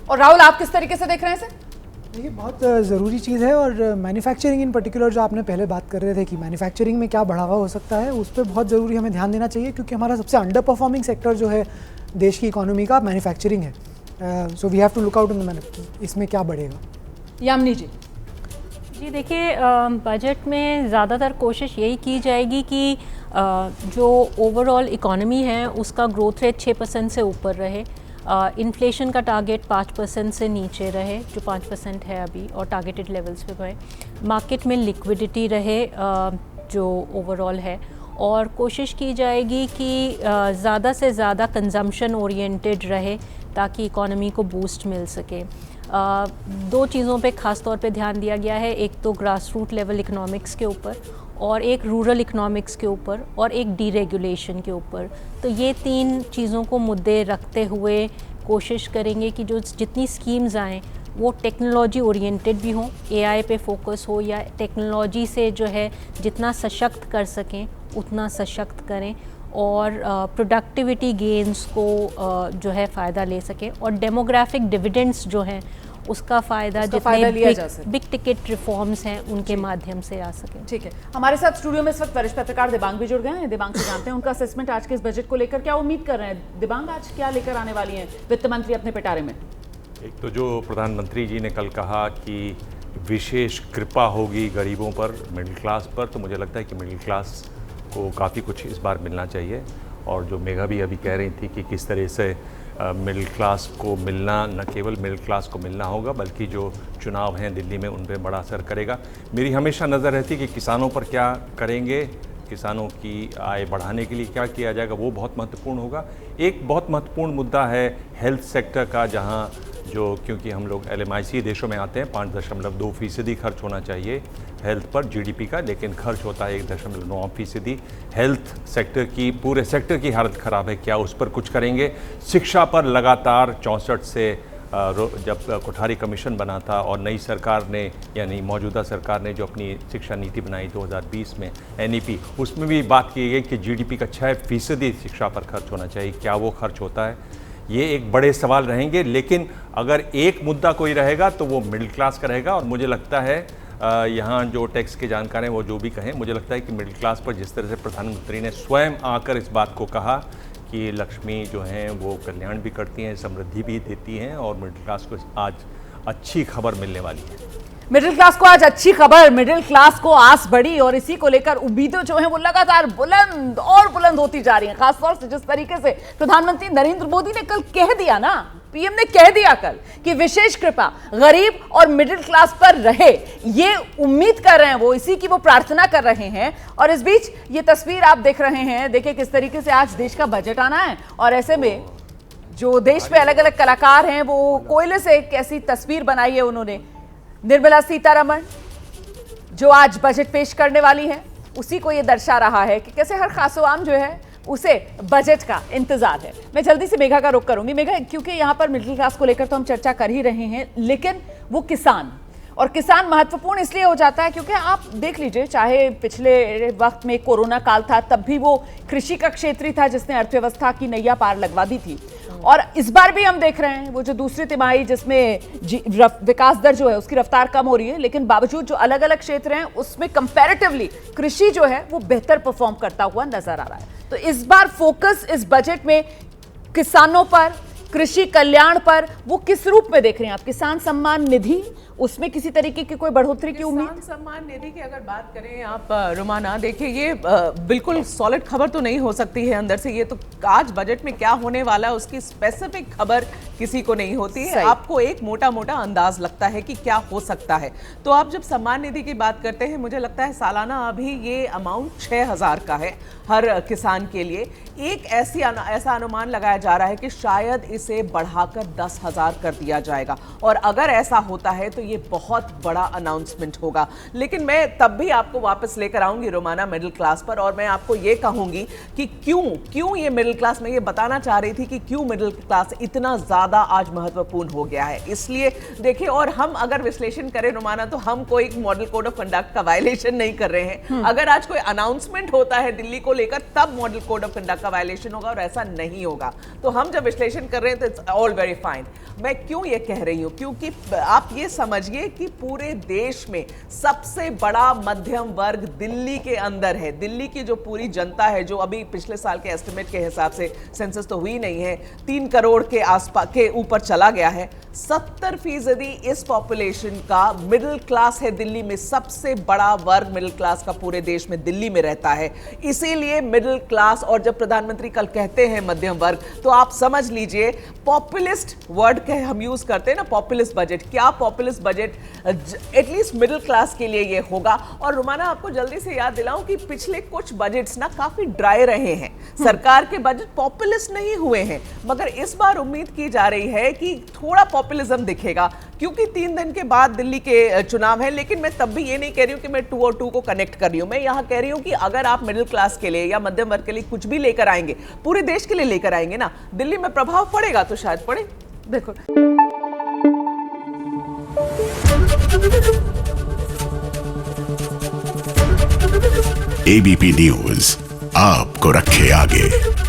और राहुल, आप किस तरीके से देख रहे हैं इसे? देखिए, बहुत ज़रूरी चीज़ है और मैन्युफैक्चरिंग इन पर्टिकुलर, जो आपने पहले बात कर रहे थे कि मैन्युफैक्चरिंग में क्या बढ़ावा हो सकता है, उस पर बहुत ज़रूरी हमें ध्यान देना चाहिए, क्योंकि हमारा सबसे अंडर परफॉर्मिंग सेक्टर जो है देश की इकोनॉमी का मैन्युफैक्चरिंग है। So we have to look out in the, इसमें क्या बढ़ेगा। यामिनी जी। जी देखिए, बजट में ज़्यादातर कोशिश यही की जाएगी कि जो ओवरऑल इकॉनमी है उसका ग्रोथ रेट 6% से ऊपर रहे, इन्फ्लेशन का टारगेट 5% से नीचे रहे, जो 5% है अभी, और टारगेटेड लेवल्स पे गए, मार्केट में लिक्विडिटी रहे जो ओवरऑल है, और कोशिश की जाएगी कि ज़्यादा से ज़्यादा कंजम्पशन ओरिएंटेड रहे ताकि इकॉनमी को बूस्ट मिल सके। दो चीज़ों पे ख़ास तौर पे ध्यान दिया गया है, एक तो ग्रास रूट लेवल इकोनॉमिक्स के ऊपर और एक रूरल इकोनॉमिक्स के ऊपर और एक डीरेगुलेशन के ऊपर। तो ये तीन चीज़ों को मुद्दे रखते हुए कोशिश करेंगे कि जो जितनी स्कीम्स आएँ वो टेक्नोलॉजी ओरिएंटेड भी हों, एआई पे फोकस हो, या टेक्नोलॉजी से जो है जितना सशक्त कर सकें उतना सशक्त करें, और प्रोडक्टिविटी गेन्स को जो है फ़ायदा ले सकें, और डेमोग्राफिक डिविडेंड्स जो हैं उसका फ़ायदा जितने बिग टिकट रिफॉर्म्स हैं उनके माध्यम से आ सके। ठीक है, हमारे साथ स्टूडियो में इस वक्त वरिष्ठ पत्रकार दिबांग भी जुड़ गए हैं। दिबांग से जानते हैं उनका असेसमेंट आज के इस बजट को लेकर, क्या उम्मीद कर रहे हैं दिबांग, आज क्या लेकर आने वाली हैं वित्त मंत्री अपने पिटारे में? एक तो जो प्रधानमंत्री जी ने कल कहा कि विशेष कृपा होगी गरीबों पर, मिडिल क्लास पर, तो मुझे लगता है कि मिडिल क्लास को काफ़ी कुछ इस बार मिलना चाहिए। और जो मेघा भी अभी कह रही थी कि किस तरह से मिडिल क्लास को मिलना, न केवल मिडिल क्लास को मिलना होगा बल्कि जो चुनाव हैं दिल्ली में उन पर बड़ा असर करेगा। मेरी हमेशा नज़र रहती है कि किसानों पर क्या करेंगे, किसानों की आय बढ़ाने के लिए क्या किया जाएगा, वो बहुत महत्वपूर्ण होगा। एक बहुत महत्वपूर्ण मुद्दा है हेल्थ सेक्टर का, जहाँ जो क्योंकि हम लोग LMIC देशों में आते हैं, 5.2% खर्च होना चाहिए हेल्थ पर GDP का, लेकिन खर्च होता है 1.9%। हेल्थ सेक्टर की, पूरे सेक्टर की हालत ख़राब है, क्या उस पर कुछ करेंगे? शिक्षा पर लगातार 64 से जब कोठारी कमीशन बना था और नई सरकार ने, यानी मौजूदा सरकार ने जो अपनी शिक्षा नीति बनाई 2020 में NEP, उसमें भी बात की गई कि GDP का 6% शिक्षा पर खर्च होना चाहिए। क्या वो खर्च होता है? ये एक बड़े सवाल रहेंगे। लेकिन अगर एक मुद्दा कोई रहेगा तो वो मिडिल क्लास का रहेगा, और मुझे लगता है यहाँ जो टैक्स के जानकार हैं वो जो भी कहें, मुझे लगता है कि मिडिल क्लास पर जिस तरह से प्रधानमंत्री ने स्वयं आकर इस बात को कहा कि लक्ष्मी जो हैं वो कल्याण भी करती हैं, समृद्धि भी देती हैं, और मिडिल क्लास को आज अच्छी खबर मिलने वाली है। मिडिल क्लास को आज अच्छी खबर, मिडिल क्लास को आस बढ़ी, और इसी को लेकर उम्मीदें जो हैं वो लगातार बुलंद और बुलंद होती जा रही हैं। खासतौर से जिस तरीके से प्रधानमंत्री नरेंद्र मोदी ने कल कह दिया ना, पीएम ने कह दिया कल कि विशेष कृपा गरीब और मिडिल क्लास पर रहे, ये उम्मीद कर रहे हैं वो, इसी की वो प्रार्थना कर रहे हैं। और इस बीच ये तस्वीर आप देख रहे हैं, देखिए किस तरीके से आज देश का बजट आना है, और ऐसे में जो देश में अलग अलग कलाकार हैं वो कोयले से एक ऐसी तस्वीर बनाई है उन्होंने। निर्मला सीतारमण जो आज बजट पेश करने वाली हैं, उसी को ये दर्शा रहा है कि कैसे हर खासोआम जो है उसे बजट का इंतजार है। मैं जल्दी से मेघा का रुख करूंगी। मेघा, क्योंकि यहाँ पर मिडिल क्लास को लेकर तो हम चर्चा कर ही रहे हैं, लेकिन वो किसान, और किसान महत्वपूर्ण इसलिए हो जाता है क्योंकि आप देख लीजिए, चाहे पिछले वक्त में कोरोना काल था तब भी वो कृषि का क्षेत्र ही था जिसने अर्थव्यवस्था की नैया पार लगवा दी थी, और इस बार भी हम देख रहे हैं वो जो दूसरी तिमाही जिसमें विकास दर जो है उसकी रफ्तार कम हो रही है, लेकिन बावजूद जो अलग अलग क्षेत्र हैं उसमें कंपैरेटिवली कृषि जो है वो बेहतर परफॉर्म करता हुआ नजर आ रहा है। तो इस बार फोकस इस बजट में किसानों पर, कृषि कल्याण पर, वो किस रूप में देख रहे हैं आप? किसान सम्मान निधि, उसमें किसी तरीके की कोई बढ़ोतरी की उम्मीद? किसान सम्मान निधि की अगर बात करें आप रुमाना, देखिए ये बिल्कुल सॉलिड खबर तो नहीं हो सकती है अंदर से, ये तो आज बजट में क्या होने वाला है उसकी स्पेसिफिक खबर किसी को नहीं होती है। आपको एक मोटा मोटा अंदाज लगता है कि क्या हो सकता है। तो आप जब सम्मान निधि की बात करते हैं, मुझे लगता है सालाना अभी ये अमाउंट 6,000 का है हर किसान के लिए। एक ऐसा अनुमान लगाया जा रहा है कि शायद इसे बढ़ाकर 10,000 कर दिया जाएगा, और अगर ऐसा होता है तो ये बहुत बड़ा अनाउंसमेंट होगा। लेकिन मैं तब भी आपको वापस लेकर आऊंगी रोमाना मिडिल क्लास पर, और मैं आपको ये कहूंगी कि क्यों ये मिडिल क्लास, मैं ये बताना चाह रही थी कि क्यों मिडिल क्लास इतना ज्यादा आज महत्वपूर्ण हो गया है। इसलिए देखिए, और हम अगर विश्लेषण करें रोमाना, तो हम कोई मॉडल कोड ऑफ कंडक्ट का वायलेशन नहीं कर रहे हैं। अगर आज कोई अनाउंसमेंट होता है दिल्ली को लेकर, तब मॉडल कोड ऑफ कंडक्ट का वायलेशन होगा, और ऐसा नहीं होगा। तो हम जब विश्लेषण कर रहे रहे हैं तो इट्स ऑल वेरी फाइन। मैं क्यों ये कह रही हूं, क्योंकि आप ये समझिए कि पूरे देश में सबसे बड़ा मध्यम वर्ग दिल्ली के अंदर है। दिल्ली की जो पूरी जनता है, जो अभी पिछले साल के एस्टिमेट के हिसाब से, सेंसस तो हुई नहीं है, 3 करोड़ के आसपास के ऊपर चला गया है। 70% इस पॉपुलेशन का मिडिल क्लास है। दिल्ली में सबसे बड़ा वर्ग मिडिल क्लास का पूरे देश में दिल्ली में रहता है। इसीलिए मिडिल क्लास, और जब प्रधानमंत्री कल कहते हैं मध्यम वर्ग, तो आप समझ लीजिए पॉपुलिस्ट वर्ड के हम यूज करते हैं ना, पॉपुलिस्ट बजट। क्या populist budget at least middle class के लिए ये होगा। और रुमाना, आपको जल्दी से याद दिलाऊं कि पिछले कुछ बजट्स ना काफी ड्राई रहे हैं। सरकार के बजट पॉपुलिस्ट नहीं हुए हैं, मगर इस बार उम्मीद की जा रही है कि थोड़ा पॉपुलिज्म दिखेगा, क्योंकि 3 दिन के बाद दिल्ली के चुनाव है। लेकिन मैं तब भी ये नहीं कह रही हूं कि मैं 2 और 2 को कनेक्ट कर रही हूं। मैं यहां कह रही हूं कि अगर आप मिडिल क्लास के लिए या मध्यम वर्ग के लिए कुछ भी लेकर आएंगे, पूरे देश के लिए लेकर आएंगे ना, दिल्ली में प्रभाव पड़ेगा तो शायद पड़े। बिल्कुल। एबीपी न्यूज आपको रखे आगे।